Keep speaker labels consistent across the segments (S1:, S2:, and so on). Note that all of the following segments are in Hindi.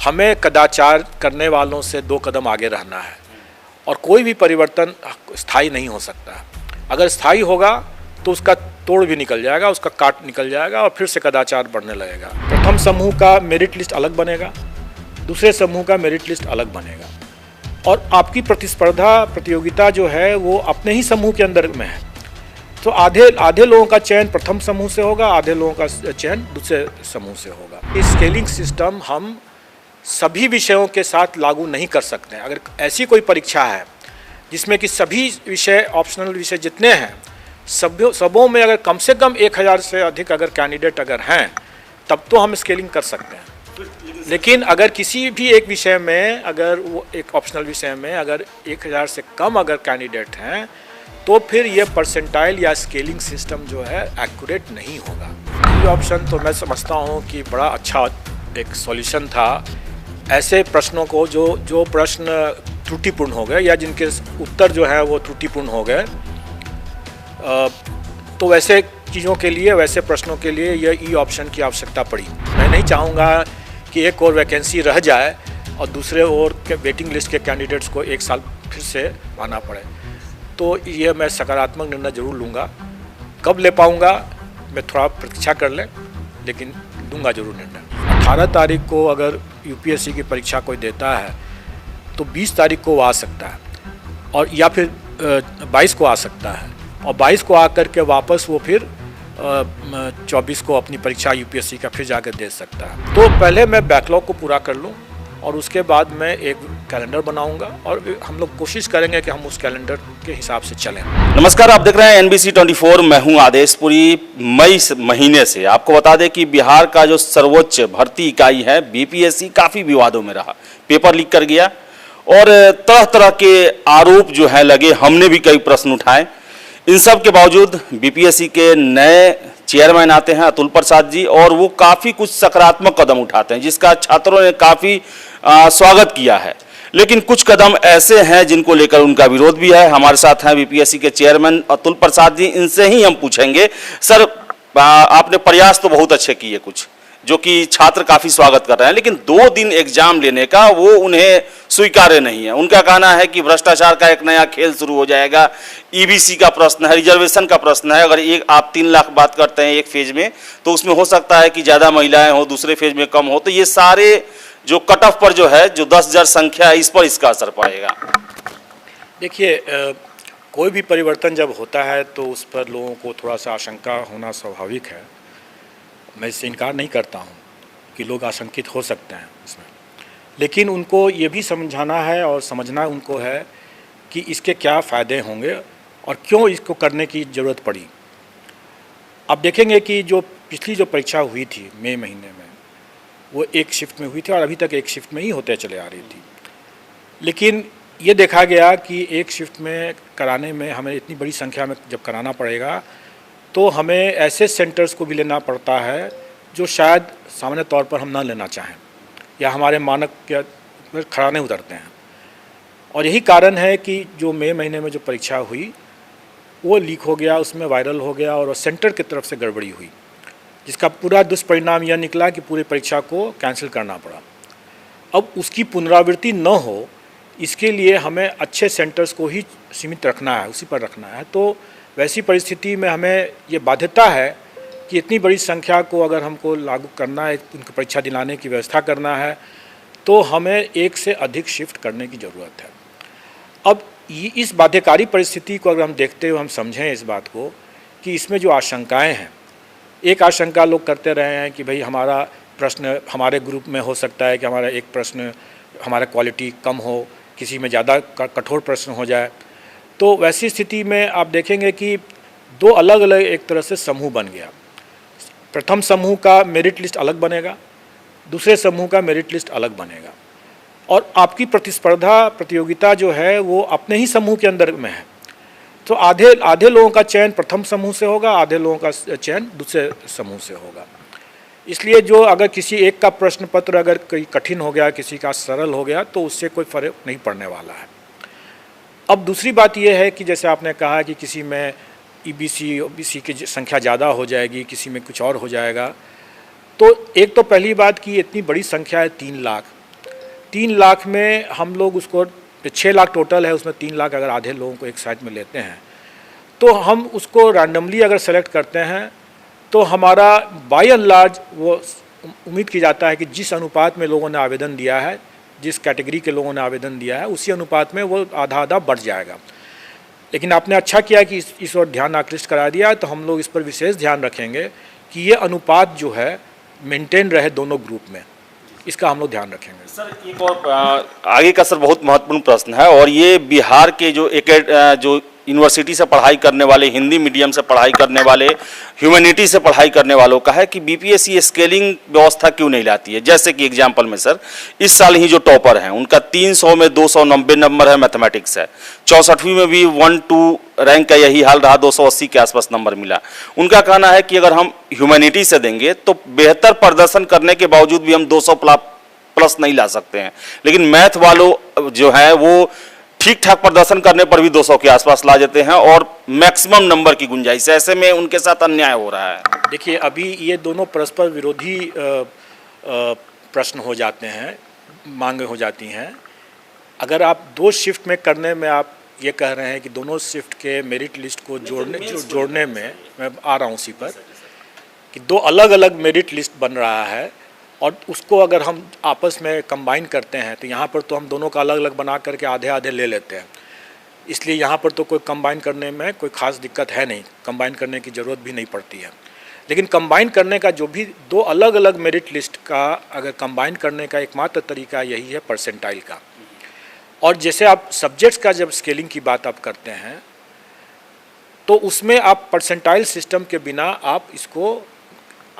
S1: हमें कदाचार करने वालों से 2 कदम आगे रहना है और कोई भी परिवर्तन स्थायी नहीं हो सकता। अगर स्थायी होगा तो उसका तोड़ भी निकल जाएगा, उसका काट निकल जाएगा और फिर से कदाचार बढ़ने लगेगा। प्रथम समूह का मेरिट लिस्ट अलग बनेगा, दूसरे समूह का मेरिट लिस्ट अलग बनेगा और आपकी प्रतियोगिता जो है वो अपने ही समूह के अंदर में है। तो आधे लोगों का चयन प्रथम समूह से होगा, आधे लोगों का चयन दूसरे समूह से होगा। इस स्केलिंग सिस्टम हम सभी विषयों के साथ लागू नहीं कर सकते हैं। अगर ऐसी कोई परीक्षा है जिसमें कि सभी विषय ऑप्शनल विषय जितने हैं सबों में अगर कम से कम 1000 से अधिक अगर कैंडिडेट अगर हैं तब तो हम स्केलिंग कर सकते हैं। लेकिन अगर किसी भी एक विषय में अगर वो एक ऑप्शनल विषय में अगर 1000 से कम अगर कैंडिडेट हैं तो फिर ये परसेंटाइल या स्केलिंग सिस्टम जो है एक्यूरेट नहीं होगा। ये ऑप्शन तो मैं समझता हूँ कि बड़ा अच्छा एक सॉल्यूशन था ऐसे प्रश्नों को जो प्रश्न त्रुटिपूर्ण हो गए या जिनके उत्तर जो है वो त्रुटिपूर्ण हो गए। तो वैसे चीज़ों के लिए, वैसे प्रश्नों के लिए यह ई ऑप्शन की आवश्यकता पड़ी। मैं नहीं चाहूँगा कि एक और वैकेंसी रह जाए और दूसरे और के वेटिंग लिस्ट के कैंडिडेट्स को 1 साल फिर से आना पड़े। तो ये मैं सकारात्मक निर्णय जरूर लूँगा। कब ले पाऊँगा मैं थोड़ा प्रतीक्षा कर लें, लेकिन दूंगा जरूर निर्णय। 18 तारीख को अगर यूपीएससी की परीक्षा कोई देता है तो 20 तारीख को वो आ सकता है और या फिर 22 को आ सकता है और 22 को आकर के वापस वो फिर 24 को अपनी परीक्षा यूपीएससी का फिर जाकर दे सकता है। तो पहले मैं बैकलॉग को पूरा कर लूँ और उसके बाद मैं एक कैलेंडर बनाऊंगा और हम लोग कोशिश करेंगे कि हम उस कैलेंडर के हिसाब से चलें।
S2: नमस्कार, आप देख रहे हैं NBC 24। मैं हूं आदेशपुरी। मई महीने से आपको बता दें कि बिहार का जो सर्वोच्च भर्ती इकाई है बीपीएससी काफ़ी विवादों में रहा। पेपर लीक कर गया और तरह तरह के आरोप जो है लगे। हमने भी कई प्रश्न उठाए। इन सब के बावजूद बीपीएससी के नए चेयरमैन आते हैं अतुल प्रसाद जी और वो काफ़ी कुछ सकारात्मक कदम उठाते हैं जिसका छात्रों ने काफ़ी स्वागत किया है। लेकिन कुछ कदम ऐसे हैं जिनको लेकर उनका विरोध भी है। हमारे साथ हैं बीपीएससी के चेयरमैन अतुल प्रसाद जी। इनसे ही हम पूछेंगे, सर आपने प्रयास तो बहुत अच्छे किए कुछ जो कि छात्र काफ़ी स्वागत कर रहे हैं, लेकिन 2 दिन एग्जाम लेने का वो उन्हें स्वीकार्य नहीं है। उनका कहना है कि भ्रष्टाचार का एक नया खेल शुरू हो जाएगा। ईबीसी का प्रश्न है, रिजर्वेशन का प्रश्न है। अगर आप 3 लाख बात करते हैं एक फेज में तो उसमें हो सकता है कि ज़्यादा महिलाएं हो, दूसरे फेज में कम हो। तो ये सारे जो कट ऑफ पर जो है जो 10,000 संख्या है इस पर इसका असर पड़ेगा।
S1: देखिए, कोई भी परिवर्तन जब होता है तो उस पर लोगों को थोड़ा सा आशंका होना स्वाभाविक है। मैं इससे इनकार नहीं करता हूँ कि लोग आशंकित हो सकते हैं इसमें, लेकिन उनको ये भी समझाना है और समझना उनको है कि इसके क्या फ़ायदे होंगे और क्यों इसको करने की ज़रूरत पड़ी। अब देखेंगे कि जो पिछली जो परीक्षा हुई थी मई महीने में वो एक शिफ्ट में हुई थी और अभी तक एक शिफ्ट में ही होते चले आ रही थी। लेकिन ये देखा गया कि एक शिफ्ट में कराने में हमें इतनी बड़ी संख्या में जब कराना पड़ेगा तो हमें ऐसे सेंटर्स को भी लेना पड़ता है जो शायद सामान्य तौर पर हम ना लेना चाहें या हमारे मानक के खड़ा नहीं उतरते हैं। और यही कारण है कि जो मई महीने में जो परीक्षा हुई वो लीक हो गया, उसमें वायरल हो गया और सेंटर की तरफ से गड़बड़ी हुई, जिसका पूरा दुष्परिणाम यह निकला कि पूरी परीक्षा को कैंसिल करना पड़ा। अब उसकी पुनरावृत्ति न हो इसके लिए हमें अच्छे सेंटर्स को ही सीमित रखना है, उसी पर रखना है। तो वैसी परिस्थिति में हमें ये बाध्यता है कि इतनी बड़ी संख्या को अगर हमको लागू करना है, उनको परीक्षा दिलाने की व्यवस्था करना है तो हमें एक से अधिक शिफ्ट करने की ज़रूरत है। अब इस बाध्यकारी परिस्थिति को अगर हम देखते हुए हम समझें इस बात को कि इसमें जो आशंकाएं हैं, एक आशंका लोग करते रहे हैं कि भाई हमारा प्रश्न हमारे ग्रुप में हो सकता है कि हमारा एक प्रश्न हमारा क्वालिटी कम हो, किसी में ज़्यादा कठोर प्रश्न हो जाए। तो वैसी स्थिति में आप देखेंगे कि 2 अलग अलग एक तरह से समूह बन गया। प्रथम समूह का मेरिट लिस्ट अलग बनेगा, दूसरे समूह का मेरिट लिस्ट अलग बनेगा और आपकी प्रतियोगिता जो है वो अपने ही समूह के अंदर में है। तो आधे लोगों का चयन प्रथम समूह से होगा, आधे लोगों का चयन दूसरे समूह से होगा। इसलिए जो अगर किसी एक का प्रश्न पत्र अगर कोई कठिन हो गया, किसी का सरल हो गया तो उससे कोई फर्क नहीं पड़ने वाला है। अब दूसरी बात यह है कि जैसे आपने कहा कि किसी में ईबीसी ओबीसी की संख्या ज़्यादा हो जाएगी, किसी में कुछ और हो जाएगा। तो एक तो पहली बात कि इतनी बड़ी संख्या है 3 लाख, 3 लाख में हम लोग उसको 6 लाख टोटल है, उसमें 3 लाख अगर आधे लोगों को एक साइड में लेते हैं तो हम उसको रैंडमली अगर सेलेक्ट करते हैं तो हमारा बाय एंड लार्ज वो उम्मीद की जाता है कि जिस अनुपात में लोगों ने आवेदन दिया है, जिस कैटेगरी के लोगों ने आवेदन दिया है, उसी अनुपात में वो आधा आधा बढ़ जाएगा। लेकिन आपने अच्छा किया कि इस ओर ध्यान आकृष्ट करा दिया है, तो हम लोग इस पर विशेष ध्यान रखेंगे कि ये अनुपात जो है मेंटेन रहे दोनों ग्रुप में, इसका हम लोग ध्यान रखेंगे।
S2: सर एक और आगे का सर बहुत महत्वपूर्ण प्रश्न है, और ये बिहार के जो यूनिवर्सिटी से पढ़ाई करने वाले, हिंदी मीडियम से पढ़ाई करने वाले, ह्यूमैनिटी से पढ़ाई करने वालों का है कि बीपीएससी स्केलिंग व्यवस्था क्यों नहीं लाती है। जैसे कि एग्जाम्पल में सर, इस साल ही जो टॉपर हैं उनका 300 में 290 नंबर है, मैथमेटिक्स है। 64वीं में भी 1-2 रैंक का यही हाल रहा, 280 के आसपास नंबर मिला। उनका कहना है कि अगर हम ह्यूमैनिटी से देंगे तो बेहतर प्रदर्शन करने के बावजूद भी हम 200 प्लस नहीं ला सकते हैं, लेकिन मैथ वालों जो है वो ठीक ठाक प्रदर्शन करने पर भी 200 के आसपास ला देते हैं और मैक्सिमम नंबर की गुंजाइश है। ऐसे में उनके साथ अन्याय हो रहा है।
S1: देखिए, अभी ये दोनों परस्पर विरोधी प्रश्न हो जाते हैं, मांगे हो जाती हैं। अगर आप 2 शिफ्ट में करने में आप ये कह रहे हैं कि दोनों शिफ्ट के मेरिट लिस्ट को जोड़ने में, मैं आ रहा हूँ उसी पर, कि 2 अलग अलग मेरिट लिस्ट बन रहा है और उसको अगर हम आपस में कंबाइन करते हैं तो यहाँ पर तो हम दोनों का अलग अलग बना करके आधे आधे ले लेते हैं, इसलिए यहाँ पर तो कोई कंबाइन करने में कोई ख़ास दिक्कत है नहीं, कंबाइन करने की ज़रूरत भी नहीं पड़ती है। लेकिन कंबाइन करने का जो भी 2 अलग अलग मेरिट लिस्ट का अगर कंबाइन करने का एकमात्र तरीका यही है परसेंटाइल का। और जैसे आप सब्जेक्ट्स का जब स्केलिंग की बात आप करते हैं तो उसमें आप परसेंटाइल सिस्टम के बिना आप इसको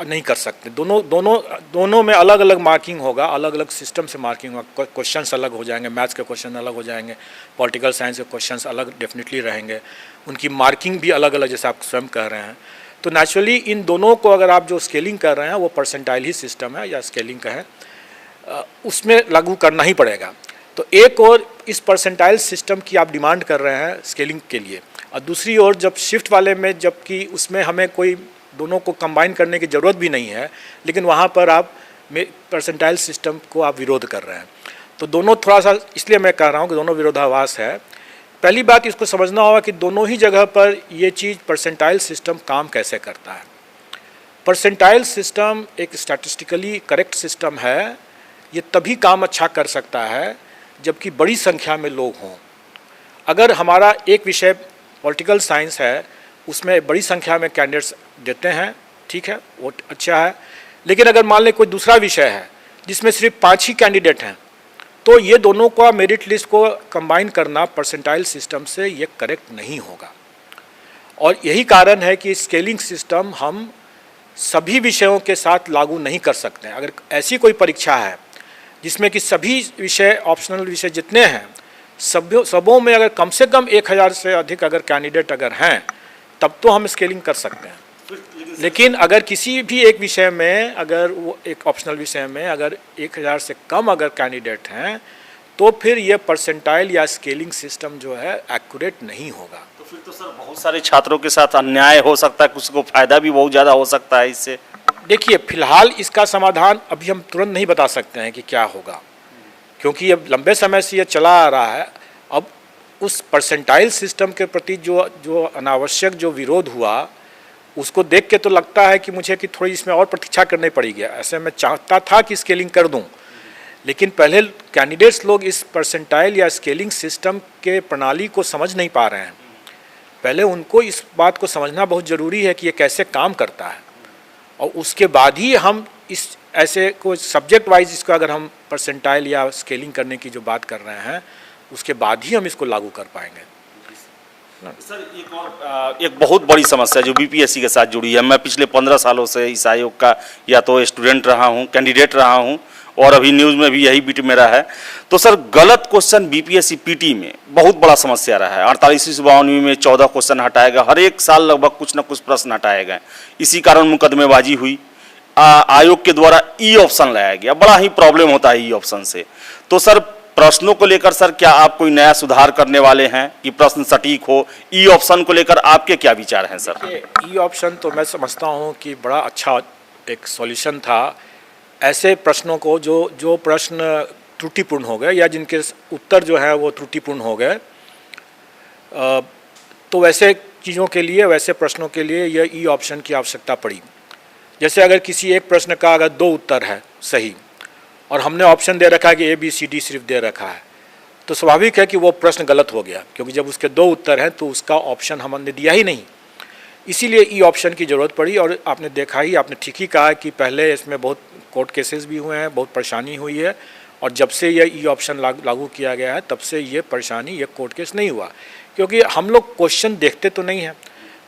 S1: नहीं कर सकते। दोनों में अलग अलग मार्किंग होगा, अलग अलग सिस्टम से मार्किंग होगा, क्वेश्चंस अलग हो जाएंगे, मैथ्स के क्वेश्चन अलग हो जाएंगे, पॉलिटिकल साइंस के क्वेश्चंस अलग डेफिनेटली रहेंगे, उनकी मार्किंग भी अलग अलग जैसे आप स्वयं कह रहे हैं। तो नेचुरली इन दोनों को अगर आप जो स्केलिंग कर रहे हैं वो परसेंटाइल ही सिस्टम है या स्केलिंग का है, उसमें लागू करना ही पड़ेगा। तो एक और इस परसेंटाइल सिस्टम की आप डिमांड कर रहे हैं स्केलिंग के लिए, और दूसरी ओर जब शिफ्ट वाले में जबकि उसमें हमें कोई दोनों को कंबाइन करने की ज़रूरत भी नहीं है, लेकिन वहाँ पर आप परसेंटाइल सिस्टम को आप विरोध कर रहे हैं। तो दोनों थोड़ा सा, इसलिए मैं कह रहा हूँ कि दोनों विरोधाभास है। पहली बात इसको समझना होगा कि दोनों ही जगह पर ये चीज़ परसेंटाइल सिस्टम काम कैसे करता है। परसेंटाइल सिस्टम एक स्टैटिस्टिकली करेक्ट सिस्टम है, ये तभी काम अच्छा कर सकता है जबकि बड़ी संख्या में लोग हों। अगर हमारा एक विषय पॉलिटिकल साइंस है, उसमें बड़ी संख्या में कैंडिडेट्स देते हैं, ठीक है, वो अच्छा है। लेकिन अगर मान लें कोई दूसरा विषय है जिसमें सिर्फ 5 ही कैंडिडेट हैं, तो ये दोनों का मेरिट लिस्ट को कंबाइन करना परसेंटाइल सिस्टम से ये करेक्ट नहीं होगा। और यही कारण है कि स्केलिंग सिस्टम हम सभी विषयों के साथ लागू नहीं कर सकते हैं। अगर ऐसी कोई परीक्षा है जिसमें कि सभी विषय, ऑप्शनल विषय जितने हैं, सबों में अगर कम से कम 1000 से अधिक अगर कैंडिडेट अगर हैं, तब तो हम स्केलिंग कर सकते हैं। लेकिन अगर किसी भी एक विषय में, अगर वो एक ऑप्शनल विषय में अगर 1000 से कम अगर कैंडिडेट हैं, तो फिर ये परसेंटाइल या स्केलिंग सिस्टम जो है एक्यूरेट नहीं होगा।
S2: तो फिर तो सर बहुत सारे छात्रों के साथ अन्याय हो सकता है, कुछ को फायदा भी बहुत ज़्यादा हो सकता है इससे।
S1: देखिए, फिलहाल इसका समाधान अभी हम तुरंत नहीं बता सकते हैं कि क्या होगा, क्योंकि अब लंबे समय से ये चला आ रहा है। अब उस परसेंटाइल सिस्टम के प्रति जो अनावश्यक जो विरोध हुआ, उसको देख के तो लगता है कि मुझे कि थोड़ी इसमें और प्रतीक्षा करनी पड़ेगी। ऐसे मैं चाहता था कि स्केलिंग कर दूं, लेकिन पहले कैंडिडेट्स लोग इस परसेंटाइल या स्केलिंग सिस्टम के प्रणाली को समझ नहीं पा रहे हैं। पहले उनको इस बात को समझना बहुत ज़रूरी है कि ये कैसे काम करता है, और उसके बाद ही हम इस ऐसे कोई सब्जेक्ट वाइज इसको अगर हम परसेंटाइल या स्केलिंग करने की जो बात कर रहे हैं, उसके बाद ही हम इसको लागू कर पाएंगे।
S2: सर एक बहुत बड़ी समस्या जो बीपीएससी के साथ जुड़ी है, मैं पिछले 15 सालों से इस आयोग का या तो स्टूडेंट रहा हूं, कैंडिडेट रहा हूं, और अभी न्यूज़ में भी यही बिट मेरा है। तो सर गलत क्वेश्चन बीपीएससी पीटी में बहुत बड़ा समस्या रहा है। 48वीं में 14 क्वेश्चन हटाए गए, हर एक साल लगभग कुछ न कुछ प्रश्न हटाए गए। इसी कारण मुकदमेबाजी हुई। आयोग के द्वारा ई ऑप्शन लाया गया, बड़ा ही प्रॉब्लम होता है ई ऑप्शन से। तो सर प्रश्नों को लेकर सर क्या आप कोई नया सुधार करने वाले हैं कि प्रश्न सटीक हो? ई ऑप्शन को लेकर आपके क्या विचार हैं सर?
S1: ई ऑप्शन तो मैं समझता हूं कि बड़ा अच्छा एक सॉल्यूशन था। ऐसे प्रश्नों को जो प्रश्न त्रुटिपूर्ण हो गए या जिनके उत्तर जो है वो त्रुटिपूर्ण हो गए, तो वैसे चीज़ों के लिए, वैसे प्रश्नों के लिए यह ई ऑप्शन की आवश्यकता पड़ी। जैसे अगर किसी एक प्रश्न का अगर 2 उत्तर है सही और हमने ऑप्शन दे रखा है कि ABCD सिर्फ दे रखा है, तो स्वाभाविक है कि वो प्रश्न गलत हो गया, क्योंकि जब उसके 2 उत्तर हैं तो उसका ऑप्शन हमने दिया ही नहीं। इसीलिए ई ऑप्शन की ज़रूरत पड़ी। और आपने देखा ही, आपने ठीक ही कहा कि पहले इसमें बहुत कोर्ट केसेस भी हुए हैं, बहुत परेशानी हुई है, और जब से यह ई ऑप्शन लागू किया गया है तब से ये परेशानी, ये कोर्ट केस नहीं हुआ। क्योंकि हम लोग क्वेश्चन देखते तो नहीं हैं,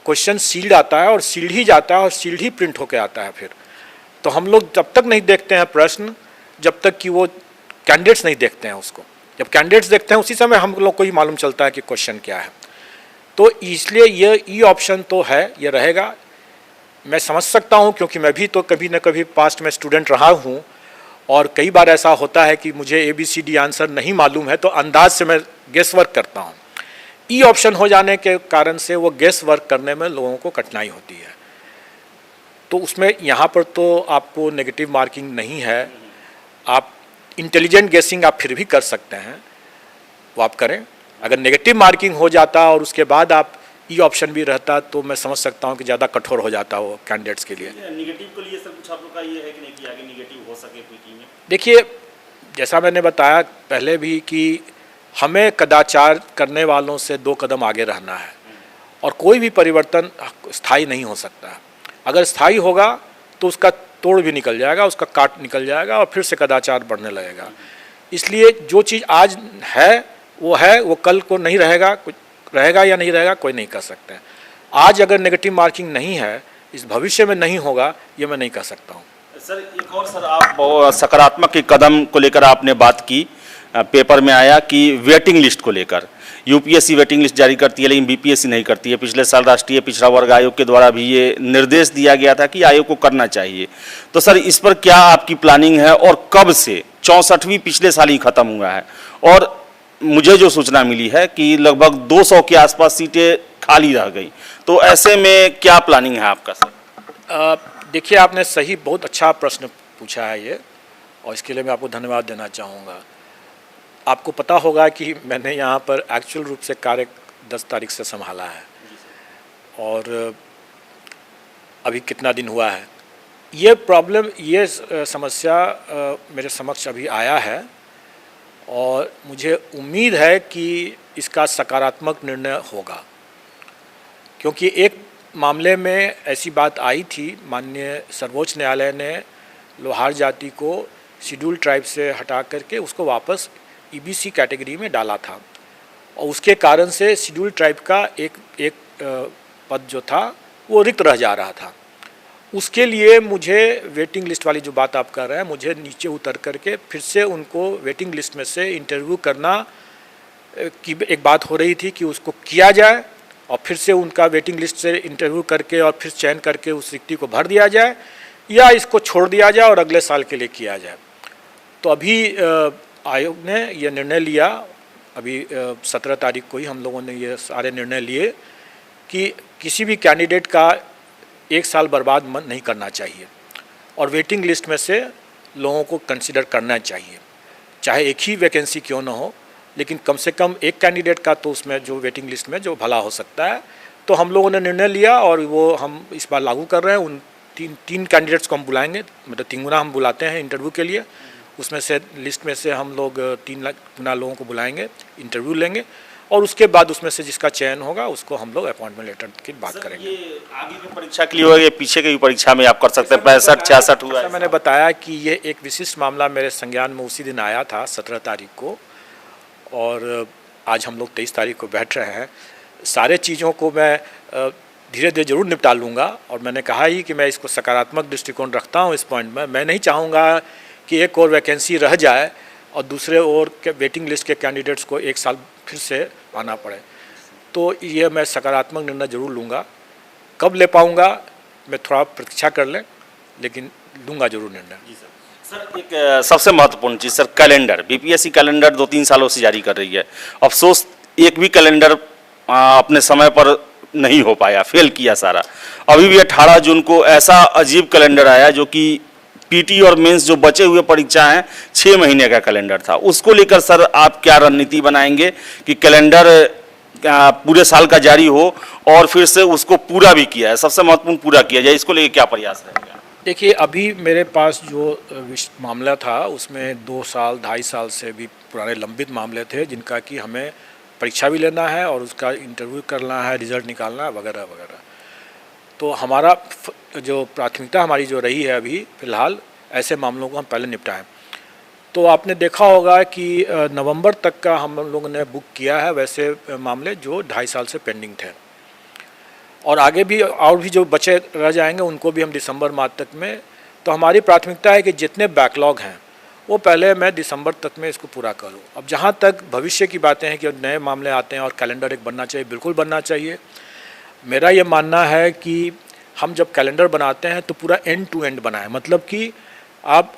S1: क्वेश्चन सील्ड आता है और सील्ड ही जाता है और सील्ड ही प्रिंट होकर आता है। फिर तो हम लोग तब तक नहीं देखते हैं प्रश्न जब तक कि वो कैंडिडेट्स नहीं देखते हैं उसको। जब कैंडिडेट्स देखते हैं उसी समय हम लोग को ही मालूम चलता है कि क्वेश्चन क्या है। तो इसलिए ये ई ऑप्शन तो है, ये रहेगा। मैं समझ सकता हूँ, क्योंकि मैं भी तो कभी न कभी पास्ट में स्टूडेंट रहा हूँ, और कई बार ऐसा होता है कि मुझे ABCD आंसर नहीं मालूम है तो अंदाज से मैं गेस वर्क करता हूँ। ई ऑप्शन हो जाने के कारण से वो गेस वर्क करने में लोगों को कठिनाई होती है। तो उसमें यहाँ पर तो आपको नेगेटिव मार्किंग नहीं है, आप इंटेलिजेंट गेसिंग आप फिर भी कर सकते हैं, वो आप करें। अगर नेगेटिव मार्किंग हो जाता और उसके बाद आप ई ऑप्शन भी रहता तो मैं समझ सकता हूँ कि ज़्यादा कठोर हो जाता वो कैंडिडेट्स के लिए।
S2: नेगेटिव के लिए सर कुछ आप लोग का ये है कि नहीं कि आगे नेगेटिव हो सके पीटी में?
S1: देखिए, जैसा मैंने बताया पहले भी कि हमें कदाचार करने वालों से 2 कदम आगे रहना है, और कोई भी परिवर्तन स्थायी नहीं हो सकता। अगर स्थायी होगा तो उसका तोड़ भी निकल जाएगा, उसका काट निकल जाएगा और फिर से कदाचार बढ़ने लगेगा। इसलिए जो चीज़ आज है वो कल को नहीं रहेगा, कुछ रहेगा या नहीं रहेगा कोई नहीं कह सकते हैं। आज अगर नेगेटिव मार्किंग नहीं है, इस भविष्य में नहीं होगा, ये मैं नहीं कह सकता हूँ।
S2: सर एक और सर, आप सकारात्मक के कदम को लेकर आपने बात की, पेपर में आया कि वेटिंग लिस्ट को लेकर यूपीएससी वेटिंग लिस्ट जारी करती है लेकिन बीपीएससी नहीं करती है। पिछले साल राष्ट्रीय पिछड़ा वर्ग आयोग के द्वारा भी ये निर्देश दिया गया था कि आयोग को करना चाहिए। तो सर इस पर क्या आपकी प्लानिंग है और कब से? 64वीं पिछले साल ही खत्म हुआ है और मुझे जो सूचना मिली है कि लगभग 200 के आसपास सीटें खाली रह गई। तो ऐसे में क्या प्लानिंग है आपका सर?
S1: देखिए, आपने सही, बहुत अच्छा प्रश्न पूछा है ये, और इसके लिए मैं आपको धन्यवाद देना चाहूँगा। आपको पता होगा कि मैंने यहाँ पर एक्चुअल रूप से कार्य 10 तारीख से संभाला है, और अभी कितना दिन हुआ है। ये प्रॉब्लम, ये समस्या मेरे समक्ष अभी आया है, और मुझे उम्मीद है कि इसका सकारात्मक निर्णय होगा। क्योंकि एक मामले में ऐसी बात आई थी, माननीय सर्वोच्च न्यायालय ने लोहार जाति को शेड्यूल ट्राइब से हटा करके उसको वापस EBC कैटेगरी में डाला था, और उसके कारण से शेड्यूल ट्राइब का एक पद जो था वो रिक्त रह जा रहा था। उसके लिए मुझे वेटिंग लिस्ट वाली जो बात आप कर रहे हैं, मुझे नीचे उतर करके फिर से उनको वेटिंग लिस्ट में से इंटरव्यू करना की एक बात हो रही थी कि उसको किया जाए, और फिर से उनका वेटिंग लिस्ट से इंटरव्यू करके और फिर चयन करके उस रिक्ति को भर दिया जाए, या इसको छोड़ दिया जाए और अगले साल के लिए किया जाए। तो अभी आयोग ने यह निर्णय लिया, अभी 17 तारीख को ही हम लोगों ने ये सारे निर्णय लिए कि किसी भी कैंडिडेट का 1 साल बर्बाद नहीं करना चाहिए, और वेटिंग लिस्ट में से लोगों को कंसिडर करना चाहिए, चाहे एक ही वैकेंसी क्यों ना हो, लेकिन कम से कम एक कैंडिडेट का तो उसमें जो वेटिंग लिस्ट में जो भला हो सकता है। तो हम लोगों ने निर्णय लिया और वो हम इस बार लागू कर रहे हैं। उन तीन कैंडिडेट्स को हम बुलाएंगे, मतलब 3 गुना हम बुलाते हैं इंटरव्यू के लिए। उसमें से लिस्ट में से हम लोग 3 गुना लोगों को बुलाएंगे, इंटरव्यू लेंगे, और उसके बाद उसमें से जिसका चयन होगा उसको हम लोग अपॉइंटमेंट लेटर की बात करेंगे।
S2: ये आगे की परीक्षा के लिए होगा, ये पीछे की परीक्षा में आप कर सकते हैं? 65-66 हुआ है।
S1: मैंने बताया कि ये एक विशिष्ट मामला मेरे संज्ञान में उसी दिन आया था 17 तारीख को, और आज हम लोग 23 तारीख को बैठ रहे हैं। सारे चीज़ों को मैं धीरे धीरे जरूर निपटा लूँगा, और मैंने कहा ही कि मैं इसको सकारात्मक दृष्टिकोण रखता हूँ इस पॉइंट में। मैं नहीं चाहूँगा कि एक और वैकेंसी रह जाए और दूसरे और के वेटिंग लिस्ट के कैंडिडेट्स को 1 साल फिर से आना पड़े। तो ये मैं सकारात्मक निर्णय जरूर लूँगा। कब ले पाऊँगा मैं थोड़ा प्रतीक्षा कर लें, लेकिन लूँगा जरूर निर्णय।
S2: जी सर, एक सबसे महत्वपूर्ण चीज़ सर, कैलेंडर। बीपीएससी कैलेंडर 2-3 सालों से जारी कर रही है। अफसोस एक भी कैलेंडर अपने समय पर नहीं हो पाया, फेल किया सारा। अभी भी 18 जून को ऐसा अजीब कैलेंडर आया जो कि पीटी और मेंस जो बचे हुए परीक्षा हैं 6 महीने का कैलेंडर था, उसको लेकर सर आप क्या रणनीति बनाएंगे कि कैलेंडर पूरे साल का जारी हो और फिर से उसको पूरा भी किया है, सबसे महत्वपूर्ण पूरा किया जाए, इसको लेकर क्या प्रयास रहेगा?
S1: देखिए, अभी मेरे पास जो मामला था उसमें 2 साल 2.5 साल से भी पुराने लंबित मामले थे, जिनका कि हमें परीक्षा भी लेना है और उसका इंटरव्यू करना है, रिजल्ट निकालना है वगैरह वगैरह। तो हमारा जो प्राथमिकता हमारी जो रही है अभी फ़िलहाल, ऐसे मामलों को हम पहले निपटाएं। तो आपने देखा होगा कि नवंबर तक का हम लोगों ने बुक किया है वैसे मामले जो 2.5 साल से पेंडिंग थे, और आगे भी और भी जो बचे रह जाएंगे उनको भी हम दिसंबर माह तक में। तो हमारी प्राथमिकता है कि जितने बैकलॉग हैं वो पहले मैं दिसंबर तक में इसको पूरा करूं। अब जहां तक भविष्य की बातें हैं कि नए मामले आते हैं और कैलेंडर एक बनना चाहिए, बिल्कुल बनना चाहिए। मेरा ये मानना है कि हम जब कैलेंडर बनाते हैं तो पूरा एंड टू एंड बनाएं, मतलब कि आप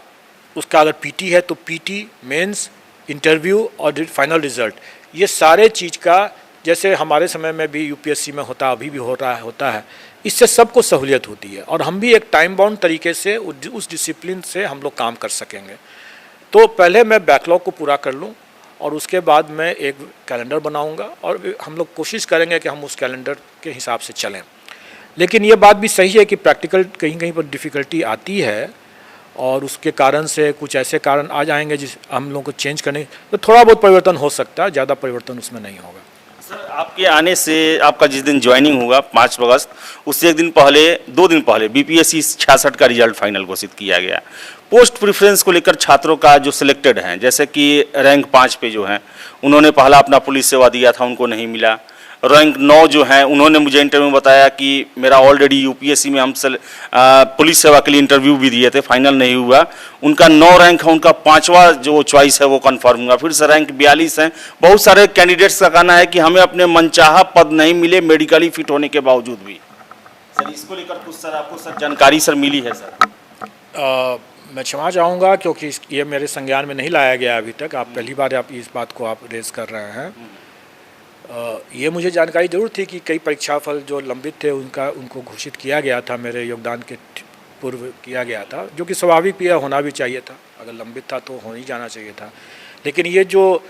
S1: उसका अगर पीटी है तो पीटी, मेंस, इंटरव्यू और फाइनल रिज़ल्ट, ये सारे चीज़ का जैसे हमारे समय में भी यूपीएससी में होता, अभी भी होता है, इससे सबको सहूलियत होती है और हम भी एक टाइम बाउंड तरीके से उस डिसिप्लिन से हम लोग काम कर सकेंगे। तो पहले मैं बैकलॉग को पूरा कर लूं और उसके बाद मैं एक कैलेंडर बनाऊंगा और हम लोग कोशिश करेंगे कि हम उस कैलेंडर के हिसाब से चलें। लेकिन ये बात भी सही है कि प्रैक्टिकल कहीं कहीं पर डिफ़िकल्टी आती है और उसके कारण से कुछ ऐसे कारण आ जाएंगे जिस हम लोगों को चेंज करने, तो थोड़ा बहुत परिवर्तन हो सकता है, ज़्यादा परिवर्तन उसमें नहीं होगा।
S2: सर आपके आने से आपका जिस दिन ज्वाइनिंग होगा 5 अगस्त, उससे 2 दिन पहले बीपीएससी 66 का रिजल्ट फाइनल घोषित किया गया। पोस्ट प्रेफरेंस को लेकर छात्रों का जो सिलेक्टेड हैं, जैसे कि रैंक 5 पे जो हैं उन्होंने पहला अपना पुलिस सेवा दिया था, उनको नहीं मिला। रैंक 9 जो हैं उन्होंने मुझे इंटरव्यू में बताया कि मेरा ऑलरेडी यूपीएससी में हम पुलिस सेवा के लिए इंटरव्यू भी दिए थे, फाइनल नहीं हुआ। उनका 9 रैंक है, उनका 5वां जो चॉइस है वो कन्फर्म हुआ। फिर से रैंक 42 है। बहुत सारे कैंडिडेट्स का कहना है कि हमें अपने मनचाहा पद नहीं मिले मेडिकली फिट होने के बावजूद भी। सर इसको लेकर कुछ सर आपको सर जानकारी सर मिली है सर?
S1: मैं क्षमा चाहूँगा क्योंकि ये मेरे संज्ञान में नहीं लाया गया अभी तक। आप पहली बार आप इस बात को आप रेज़ कर रहे हैं। ये मुझे जानकारी जरूर थी कि कई परीक्षाफल जो लंबित थे उनको घोषित किया गया था, मेरे योगदान के पूर्व किया गया था, जो कि स्वाभाविक भी होना भी चाहिए था। अगर लंबित था तो हो ही जाना चाहिए था। लेकिन ये जो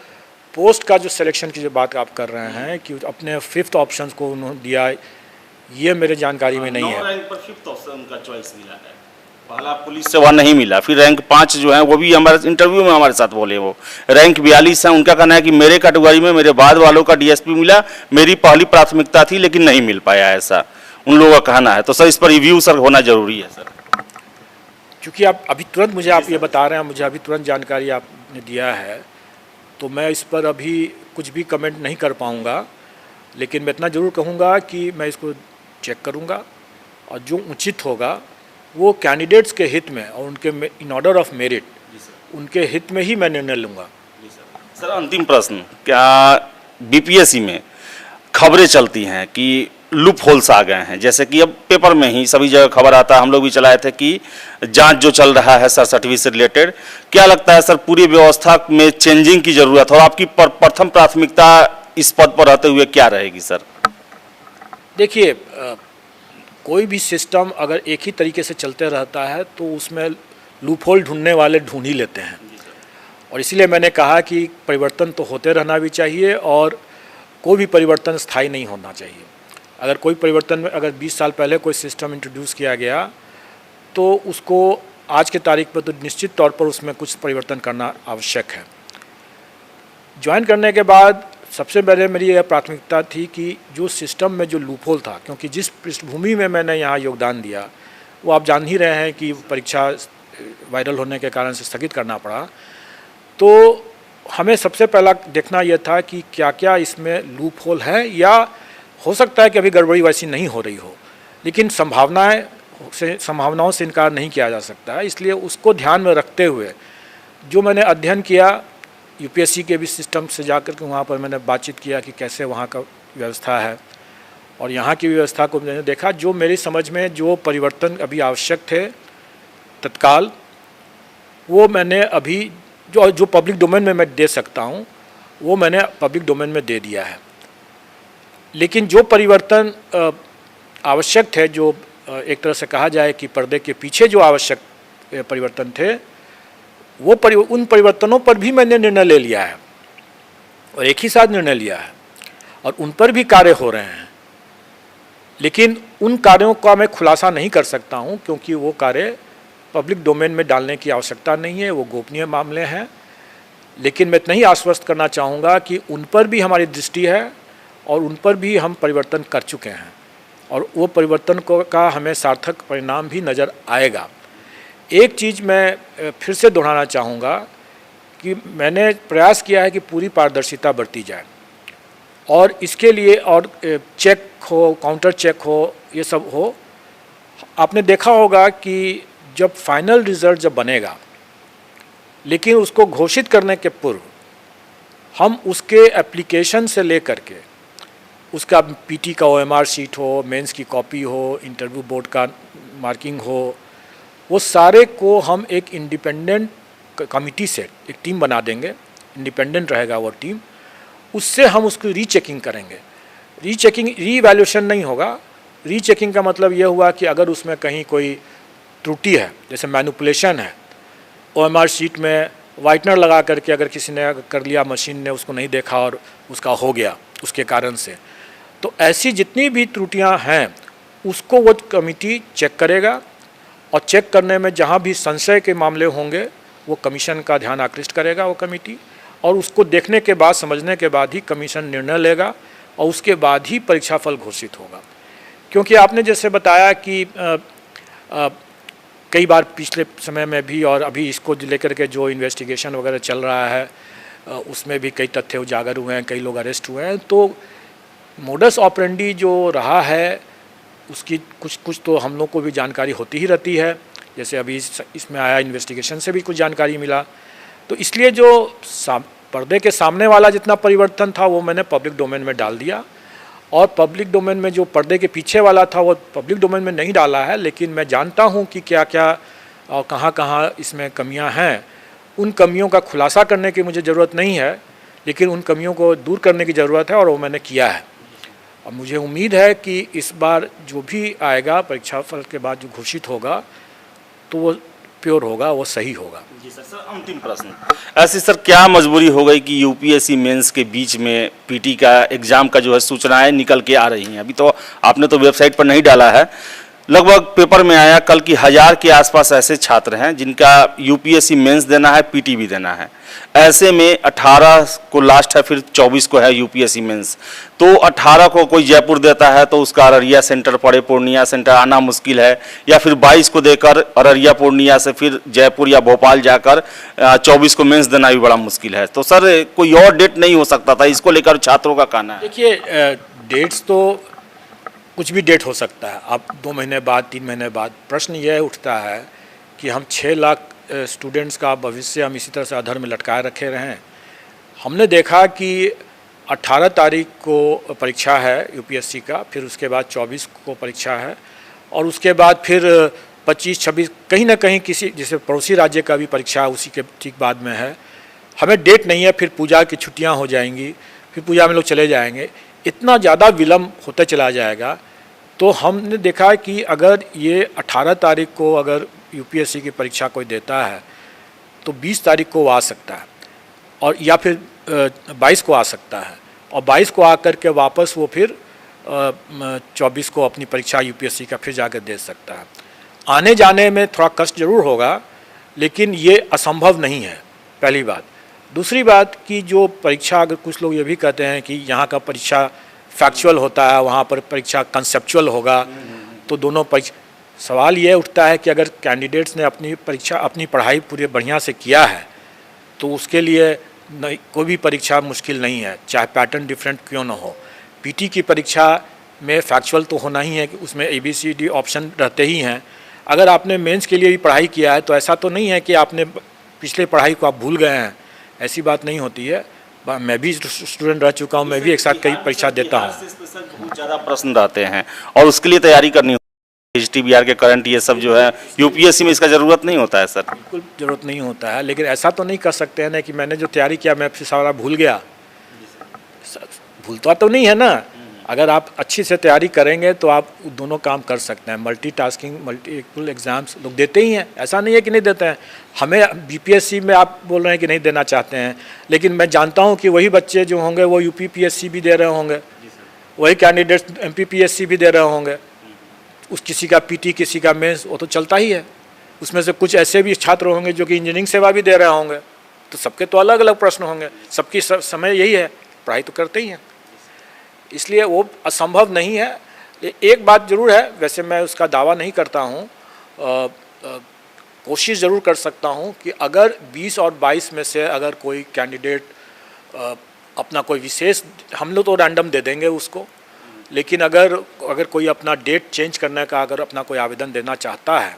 S1: पोस्ट का जो सिलेक्शन की जो बात आप कर रहे हैं कि अपने 5th ऑप्शन को उन्होंने दिया, ये मेरे जानकारी में नहीं है।
S2: 9 रैंक पर 5th ऑप्शन उनका चॉइस मिला है, पहला पुलिस सेवा नहीं मिला। फिर रैंक 5 जो है वो भी हमारे इंटरव्यू में हमारे साथ बोले, वो रैंक 42 है। उनका कहना है कि मेरे कैटेगरी में मेरे बाद वालों का डीएसपी मिला, मेरी पहली प्राथमिकता थी लेकिन नहीं मिल पाया, ऐसा उन लोगों का कहना है। तो सर इस पर रिव्यू सर होना जरूरी है सर,
S1: क्योंकि आप अभी तुरंत मुझे आप ये बता रहे हैं, मुझे अभी तुरंत जानकारी आपने दिया है, तो मैं इस पर अभी कुछ भी कमेंट नहीं कर पाऊँगा। लेकिन मैं इतना ज़रूर कहूँगा कि मैं इसको चेक करूँगा और जो उचित होगा वो कैंडिडेट्स के हित में और उनके इन ऑर्डर ऑफ मेरिट उनके हित में ही मैं निर्णय लूँगा।
S2: सर अंतिम प्रश्न, क्या बीपीएससी में खबरें चलती हैं कि लूप होल्स आ गए हैं, जैसे कि अब पेपर में ही सभी जगह खबर आता है, हम लोग भी चलाए थे कि जांच जो चल रहा है सर सर्टिफिकेट से रिलेटेड, क्या लगता है सर पूरी व्यवस्था में चेंजिंग की जरूरत और आपकी प्रथम प्राथमिकता इस पद पर रहते हुए क्या रहेगी सर?
S1: देखिए, कोई भी सिस्टम अगर एक ही तरीके से चलते रहता है तो उसमें लूपहोल ढूंढने वाले ढूंढ ही लेते हैं, और इसीलिए मैंने कहा कि परिवर्तन तो होते रहना भी चाहिए और कोई भी परिवर्तन स्थायी नहीं होना चाहिए। अगर कोई परिवर्तन में अगर 20 साल पहले कोई सिस्टम इंट्रोड्यूस किया गया तो उसको आज के तारीख पर तो निश्चित तौर पर उसमें कुछ परिवर्तन करना आवश्यक है। ज्वाइन करने के बाद सबसे पहले मेरी यह प्राथमिकता थी कि जो सिस्टम में जो लूपहोल था, क्योंकि जिस पृष्ठभूमि में मैंने यहाँ योगदान दिया वो आप जान ही रहे हैं कि परीक्षा वायरल होने के कारण से स्थगित करना पड़ा, तो हमें सबसे पहला देखना यह था कि क्या क्या इसमें लूपहोल है, या हो सकता है कि अभी गड़बड़ी वैसी नहीं हो रही हो, लेकिन संभावनाओं से इनकार नहीं किया जा सकता है। इसलिए उसको ध्यान में रखते हुए जो मैंने अध्ययन किया, यूपीएससी के भी सिस्टम से जाकर के वहाँ पर मैंने बातचीत किया कि कैसे वहाँ का व्यवस्था है और यहाँ की व्यवस्था को मैंने देखा। जो मेरी समझ में जो परिवर्तन अभी आवश्यक थे तत्काल, वो मैंने अभी जो पब्लिक डोमेन में मैं दे सकता हूँ वो मैंने पब्लिक डोमेन में दे दिया है। लेकिन जो परिवर्तन आवश्यक थे, जो एक तरह से कहा जाए कि पर्दे के पीछे जो आवश्यक परिवर्तन थे वो उन परिवर्तनों पर भी मैंने निर्णय ले लिया है और एक ही साथ निर्णय लिया है और उन पर भी कार्य हो रहे हैं, लेकिन उन कार्यों का मैं खुलासा नहीं कर सकता हूं क्योंकि वो कार्य पब्लिक डोमेन में डालने की आवश्यकता नहीं है, वो गोपनीय मामले हैं। लेकिन मैं इतना ही आश्वस्त करना चाहूँगा कि उन पर भी हमारी दृष्टि है और उन पर भी हम परिवर्तन कर चुके हैं और वो परिवर्तन का हमें सार्थक परिणाम भी नज़र आएगा। एक चीज़ मैं फिर से दोहराना चाहूँगा कि मैंने प्रयास किया है कि पूरी पारदर्शिता बरती जाए और इसके लिए और चेक हो, काउंटर चेक हो, ये सब हो। आपने देखा होगा कि जब फाइनल रिज़ल्ट जब बनेगा, लेकिन उसको घोषित करने के पूर्व हम उसके एप्लीकेशन से लेकर के उसका पीटी का ओएमआर शीट हो, मेंस की कॉपी हो, इंटरव्यू बोर्ड का मार्किंग हो, वो सारे को हम एक इंडिपेंडेंट कमिटी से एक टीम बना देंगे, इंडिपेंडेंट रहेगा वो टीम, उससे हम उसकी रीचेकिंग करेंगे। रीचेकिंग रीवैल्यूएशन नहीं होगा। रीचेकिंग का मतलब ये हुआ कि अगर उसमें कहीं कोई त्रुटि है, जैसे मैनिपुलेशन है, ओएमआर शीट में वाइटनर लगा करके अगर किसी ने कर लिया, मशीन ने उसको नहीं देखा और उसका हो गया उसके कारण से, तो ऐसी जितनी भी त्रुटियां हैं उसको वो कमेटी चेक करेगा और चेक करने में जहां भी संशय के मामले होंगे वो कमीशन का ध्यान आकृष्ट करेगा वो कमेटी, और उसको देखने के बाद, समझने के बाद ही कमीशन निर्णय लेगा और उसके बाद ही परीक्षाफल घोषित होगा। क्योंकि आपने जैसे बताया कि कई बार पिछले समय में भी और अभी इसको लेकर के जो इन्वेस्टिगेशन वगैरह चल रहा है उसमें भी कई तथ्य उजागर हुए हैं, कई लोग अरेस्ट हुए हैं। तो मोडस ऑपरेंडी जो रहा है उसकी कुछ तो हम लोग को भी जानकारी होती ही रहती है, जैसे अभी इसमें आया इन्वेस्टिगेशन से भी कुछ जानकारी मिला। तो इसलिए जो पर्दे के सामने वाला जितना परिवर्तन था वो मैंने पब्लिक डोमेन में डाल दिया और पब्लिक डोमेन में जो पर्दे के पीछे वाला था वो पब्लिक डोमेन में नहीं डाला है। लेकिन मैं जानता हूँ कि क्या क्या और कहाँ इसमें कमियाँ हैं। उन कमियों का खुलासा करने की मुझे ज़रूरत नहीं है, लेकिन उन कमियों को दूर करने की ज़रूरत है और वो मैंने किया है। और मुझे उम्मीद है कि इस बार जो भी आएगा परीक्षाफल के बाद जो घोषित होगा तो वो प्योर होगा, वो सही होगा।
S2: जी सर। अंतिम प्रश्न, ऐसी सर क्या मजबूरी हो गई कि यूपीएससी मेंस के बीच में पीटी का एग्जाम का जो है सूचनाएं निकल के आ रही हैं? अभी तो आपने तो वेबसाइट पर नहीं डाला है, लगभग पेपर में आया कल की 1000 के आसपास ऐसे छात्र हैं जिनका यूपीएससी मेंस देना है, पीटी भी देना है। ऐसे में 18 को लास्ट है, फिर 24 को है यूपीएससी मेंस। तो 18 को कोई जयपुर देता है तो उसका अररिया सेंटर पड़े, पूर्णिया सेंटर आना मुश्किल है, या फिर 22 को देकर अररिया पूर्णिया से फिर जयपुर या भोपाल जाकर 24 को मेंस देना भी बड़ा मुश्किल है। तो सर कोई और डेट नहीं हो सकता था? इसको लेकर छात्रों का कहना है।
S1: देखिए, डेट्स तो कुछ भी डेट हो सकता है, अब 2 महीने बाद, 3 महीने बाद। प्रश्न यह उठता है कि हम 6 लाख स्टूडेंट्स का भविष्य हम इसी तरह से अधर में लटकाए रखे रहें। हमने देखा कि 18 तारीख को परीक्षा है यूपीएससी का, फिर उसके बाद 24 को परीक्षा है और उसके बाद फिर 25-26 कहीं ना कहीं किसी जैसे पड़ोसी राज्य का भी परीक्षा उसी के ठीक बाद में है। हमें डेट नहीं है, फिर पूजा की छुट्टियां हो जाएंगी, फिर पूजा में लोग चले जाएंगे, इतना ज़्यादा विलम्ब होता चला जाएगा। तो हमने देखा कि अगर ये 18 तारीख को अगर यूपीएससी की परीक्षा कोई देता है तो 20 तारीख को वो आ सकता है और या फिर 22 को आ सकता है और 22 को आकर के वापस वो फिर 24 को अपनी परीक्षा यूपीएससी का फिर जाकर दे सकता है। आने जाने में थोड़ा कष्ट जरूर होगा, लेकिन ये असंभव नहीं है, पहली बात। दूसरी बात कि जो परीक्षा, अगर कुछ लोग ये भी कहते हैं कि यहाँ का परीक्षा फैक्चुअल होता है, वहाँ पर परीक्षा कंसेप्चुअल होगा, तो दोनों परीक्षा, सवाल ये उठता है कि अगर कैंडिडेट्स ने अपनी पढ़ाई पूरी बढ़िया से किया है तो उसके लिए कोई भी परीक्षा मुश्किल नहीं है, चाहे पैटर्न डिफरेंट क्यों ना हो। पीटी की परीक्षा में फैक्चुअल तो होना ही है कि उसमें ABCD ऑप्शन रहते ही हैं। अगर आपने मेंस के लिए भी पढ़ाई किया है तो ऐसा तो नहीं है कि आपने पिछले पढ़ाई को आप भूल गए हैं, ऐसी बात नहीं होती है। मैं भी स्टूडेंट रह चुका हूँ, मैं भी एक साथ कई परीक्षा देता हूँ।
S2: बहुत ज़्यादा प्रश्न रहते हैं और उसके लिए तैयारी करनी होती है। HTBR के करंट ये सब जो है, यूपीएससी में इसका ज़रूरत नहीं होता है सर?
S1: बिल्कुल ज़रूरत नहीं होता है, लेकिन ऐसा तो नहीं कर सकते हैं ना कि मैंने जो तैयारी किया मैं फिर सारा भूल गया। भूलता तो नहीं है ना, अगर आप अच्छी से तैयारी करेंगे तो आप दोनों काम कर सकते हैं। मल्टीटास्किंग मल्टीपल एग्ज़ाम्स लोग देते ही हैं, ऐसा नहीं है कि नहीं देते हैं। हमें बीपीएससी में आप बोल रहे हैं कि नहीं देना चाहते हैं, लेकिन मैं जानता हूं कि वही बच्चे जो होंगे वो यूपीपीएससी भी दे रहे होंगे, वही कैंडिडेट्स एमपीपीएससी भी दे रहे होंगे। उस किसी का पीटी, किसी का मेंस, वो तो चलता ही है। उसमें से कुछ ऐसे भी छात्र होंगे जो कि इंजीनियरिंग सेवा भी दे रहे होंगे, तो सबके तो अलग अलग प्रश्न होंगे। सबकी समय यही है, पढ़ाई तो करते ही हैं, इसलिए वो असंभव नहीं है। एक बात ज़रूर है, वैसे मैं उसका दावा नहीं करता हूँ, कोशिश ज़रूर कर सकता हूँ कि अगर 20 और 22 में से अगर कोई कैंडिडेट अपना कोई विशेष, हम लोग तो रैंडम दे देंगे उसको, लेकिन अगर कोई अपना डेट चेंज करने का अगर अपना कोई आवेदन देना चाहता है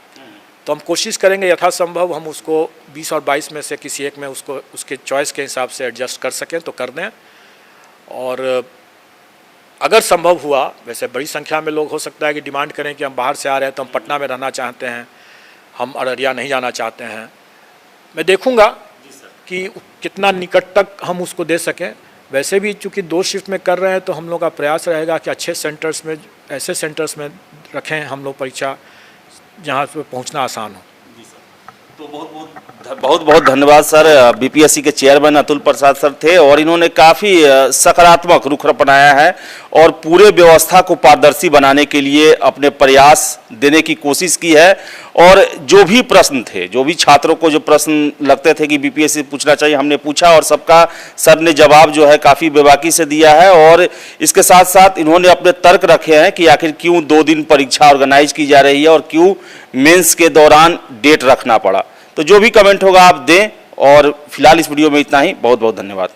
S1: तो हम कोशिश करेंगे यथासंभव हम उसको 20 और 22 में से किसी एक में उसको उसके चॉइस के हिसाब से एडजस्ट कर सकें तो कर दें। और अगर संभव हुआ, वैसे बड़ी संख्या में लोग हो सकता है कि डिमांड करें कि हम बाहर से आ रहे हैं तो हम पटना में रहना चाहते हैं, हम अररिया नहीं जाना चाहते हैं। मैं देखूंगा कि कितना निकट तक हम उसको दे सकें। वैसे भी चूँकि 2 शिफ्ट में कर रहे हैं तो हम लोग का प्रयास रहेगा कि अच्छे सेंटर्स में, ऐसे सेंटर्स में रखें हम लोग परीक्षा जहाँ पे पहुँचना आसान हो।
S2: तो बहुत बहुत धन्यवाद सर। बीपीएससी के चेयरमैन अतुल प्रसाद सर थे और इन्होंने काफ़ी सकारात्मक रुख अपनाया है और पूरे व्यवस्था को पारदर्शी बनाने के लिए अपने प्रयास देने की कोशिश की है। और जो भी प्रश्न थे, जो भी छात्रों को जो प्रश्न लगते थे कि बीपीएससी पूछना चाहिए, हमने पूछा और सबका सर ने जवाब जो है काफ़ी बेबाकी से दिया है। और इसके साथ साथ इन्होंने अपने तर्क रखे हैं कि आखिर क्यों 2 दिन परीक्षा ऑर्गेनाइज की जा रही है और क्यों मेंस के दौरान डेट रखना पड़ा। तो जो भी कमेंट होगा आप दें, और फिलहाल इस वीडियो में इतना ही। बहुत बहुत धन्यवाद।